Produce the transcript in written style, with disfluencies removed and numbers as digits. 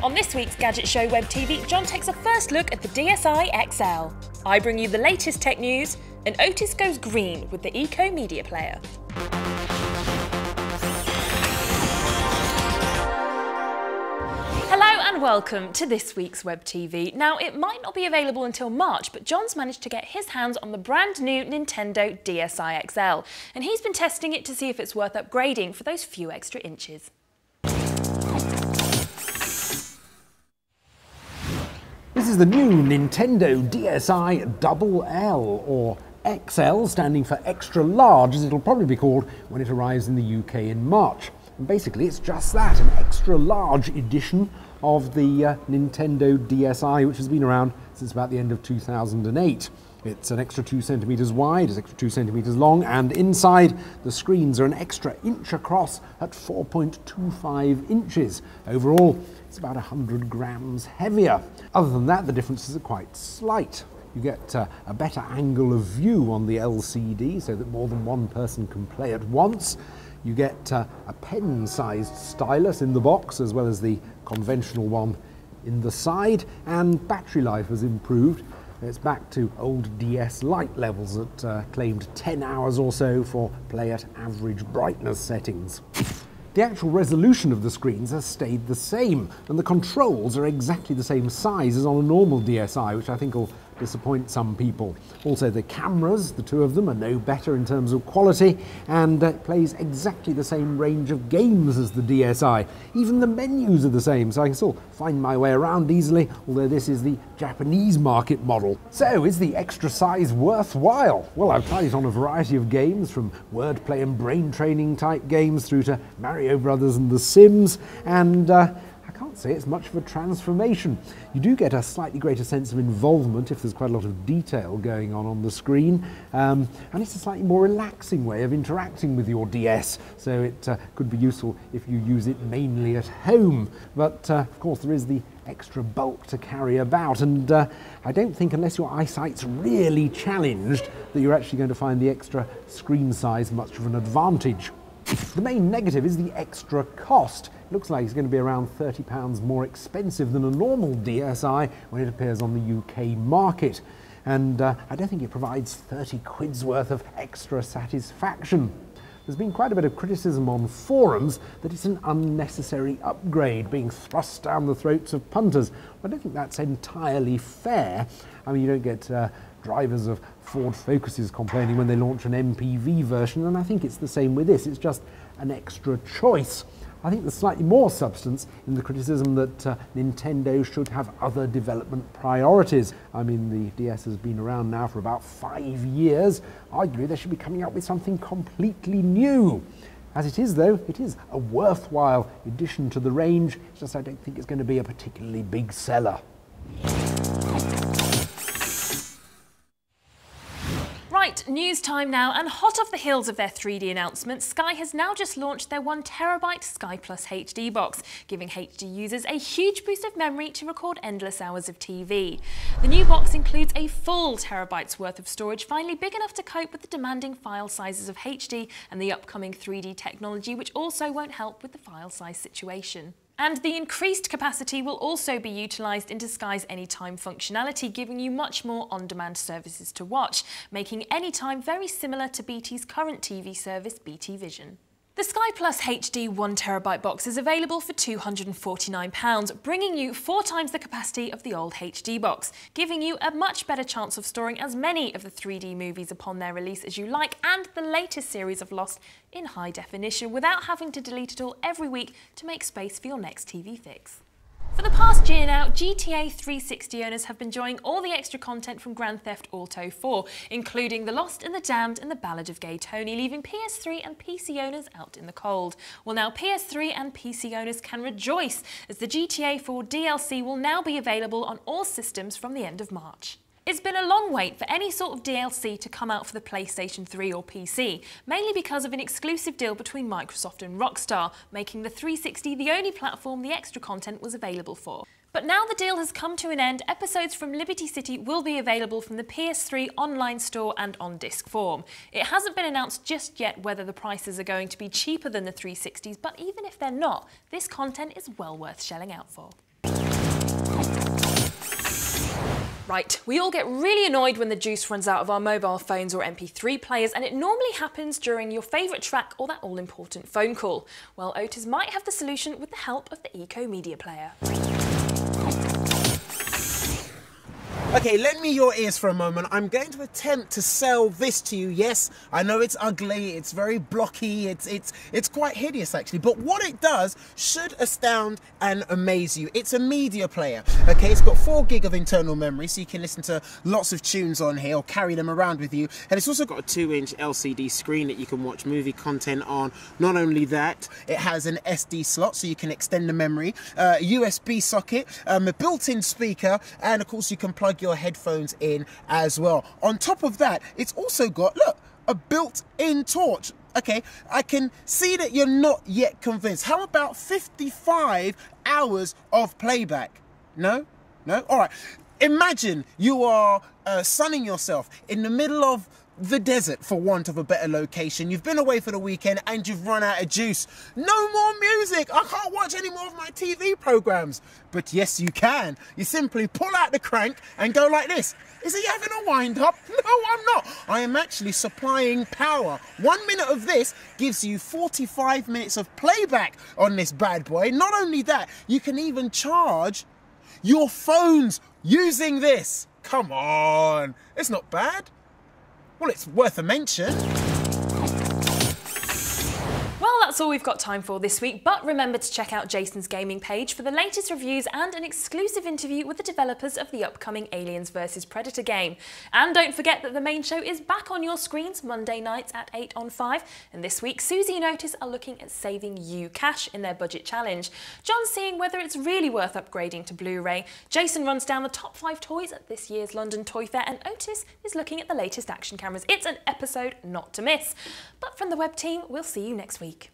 On this week's Gadget Show Web TV, John takes a first look at the DSi XL. I bring you the latest tech news, and Otis goes green with the Eco Media Player. Hello and welcome to this week's Web TV. Now, it might not be available until March, but John's managed to get his hands on the brand new Nintendo DSi XL, and he's been testing it to see if it's worth upgrading for those few extra inches. This is the new Nintendo DSi XL, or XL, standing for extra large, as it'll probably be called when it arrives in the UK in March. And basically it's just that, an extra large edition of the Nintendo DSi, which has been around since about the end of 2008. It's an extra 2 centimetres wide, it's extra 2 centimetres long, and inside the screens are an extra inch across at 4.25 inches. Overall, it's about 100 grams heavier. Other than that, the differences are quite slight. You get a better angle of view on the LCD so that more than one person can play at once. You get a pen-sized stylus in the box, as well as the conventional one in the side, and battery life has improved. It's back to old DS Lite levels at claimed 10 hours or so for play at average brightness settings. The actual resolution of the screens has stayed the same, and the controls are exactly the same size as on a normal DSi, which I think will disappoint some people. Also, the cameras, the two of them, are no better in terms of quality, and it plays exactly the same range of games as the DSi. Even the menus are the same, so I can still find my way around easily, although this is the Japanese market model. So, is the extra size worthwhile? Well, I've tried it on a variety of games, from wordplay and brain training type games through to Mario Brothers and The Sims, and I can't say it's much of a transformation. You do get a slightly greater sense of involvement if there's quite a lot of detail going on the screen, and it's a slightly more relaxing way of interacting with your DS, so it could be useful if you use it mainly at home. But of course there is the extra bulk to carry about, and I don't think, unless your eyesight's really challenged, that you're actually going to find the extra screen size much of an advantage. The main negative is the extra cost. It looks like it's going to be around £30 more expensive than a normal DSi when it appears on the UK market. And I don't think it provides 30 quid's worth of extra satisfaction. There's been quite a bit of criticism on forums that it's an unnecessary upgrade being thrust down the throats of punters. I don't think that's entirely fair. I mean, you don't get drivers of Ford Focuses complaining when they launch an MPV version, and I think it's the same with this. It's just an extra choice. I think there's slightly more substance in the criticism that Nintendo should have other development priorities. I mean, the DS has been around now for about 5 years. Arguably, they should be coming up with something completely new. As it is, though, it is a worthwhile addition to the range. It's just I don't think it's going to be a particularly big seller. Right, news time now, and hot off the heels of their 3D announcement, Sky has now just launched their 1TB Sky Plus HD box, giving HD users a huge boost of memory to record endless hours of TV. The new box includes a full terabyte's worth of storage, finally big enough to cope with the demanding file sizes of HD and the upcoming 3D technology, which also won't help with the file size situation. And the increased capacity will also be utilised into Sky's Anytime functionality, giving you much more on-demand services to watch, making Anytime very similar to BT's current TV service, BT Vision. The Sky Plus HD 1TB box is available for £249, bringing you 4 times the capacity of the old HD box, giving you a much better chance of storing as many of the 3D movies upon their release as you like, and the latest series of Lost in high definition, without having to delete it all every week to make space for your next TV fix. For the past year now, GTA 360 owners have been enjoying all the extra content from Grand Theft Auto 4, including The Lost and the Damned and The Ballad of Gay Tony, leaving PS3 and PC owners out in the cold. Well, now PS3 and PC owners can rejoice, as the GTA 4 DLC will now be available on all systems from the end of March. It's been a long wait for any sort of DLC to come out for the PlayStation 3 or PC, mainly because of an exclusive deal between Microsoft and Rockstar, making the 360 the only platform the extra content was available for. But now the deal has come to an end, episodes from Liberty City will be available from the PS3 online store and on disc form. It hasn't been announced just yet whether the prices are going to be cheaper than the 360s, but even if they're not, this content is well worth shelling out for. Right, we all get really annoyed when the juice runs out of our mobile phones or MP3 players, and it normally happens during your favourite track or that all-important phone call. Well, Otis might have the solution with the help of the Eco Media Player. Okay, lend me your ears for a moment. I'm going to attempt to sell this to you. Yes, I know it's ugly, it's very blocky, it's quite hideous actually, but what it does should astound and amaze you. It's a media player, okay? It's got 4 gig of internal memory, so you can listen to lots of tunes on here or carry them around with you. And it's also got a 2-inch LCD screen that you can watch movie content on. Not only that, it has an SD slot so you can extend the memory, a USB socket, a built-in speaker, and of course you can plug your headphones in as well. On top of that, it's also got, look, a built-in torch. Okay, I can see that you're not yet convinced. How about 55 hours of playback? No? No? All right. Imagine you are sunning yourself in the middle of the desert, for want of a better location. You've been away for the weekend and you've run out of juice. No more music. I can't watch any more of my TV programs. But yes, you can. You simply pull out the crank and go like this. Is he having a wind up? No, I'm not. I am actually supplying power. 1 minute of this gives you 45 minutes of playback on this bad boy. Not only that, you can even charge your phones using this. Come on. It's not bad. Well, it's worth a mention. Well, that's all we've got time for this week, but remember to check out Jason's gaming page for the latest reviews and an exclusive interview with the developers of the upcoming Aliens vs Predator game. And don't forget that the main show is back on your screens Monday nights at 8 on 5, and this week Susie and Otis are looking at saving you cash in their budget challenge. John's seeing whether it's really worth upgrading to Blu-ray, Jason runs down the top 5 toys at this year's London Toy Fair, and Otis is looking at the latest action cameras. It's an episode not to miss. But from the web team, we'll see you next week.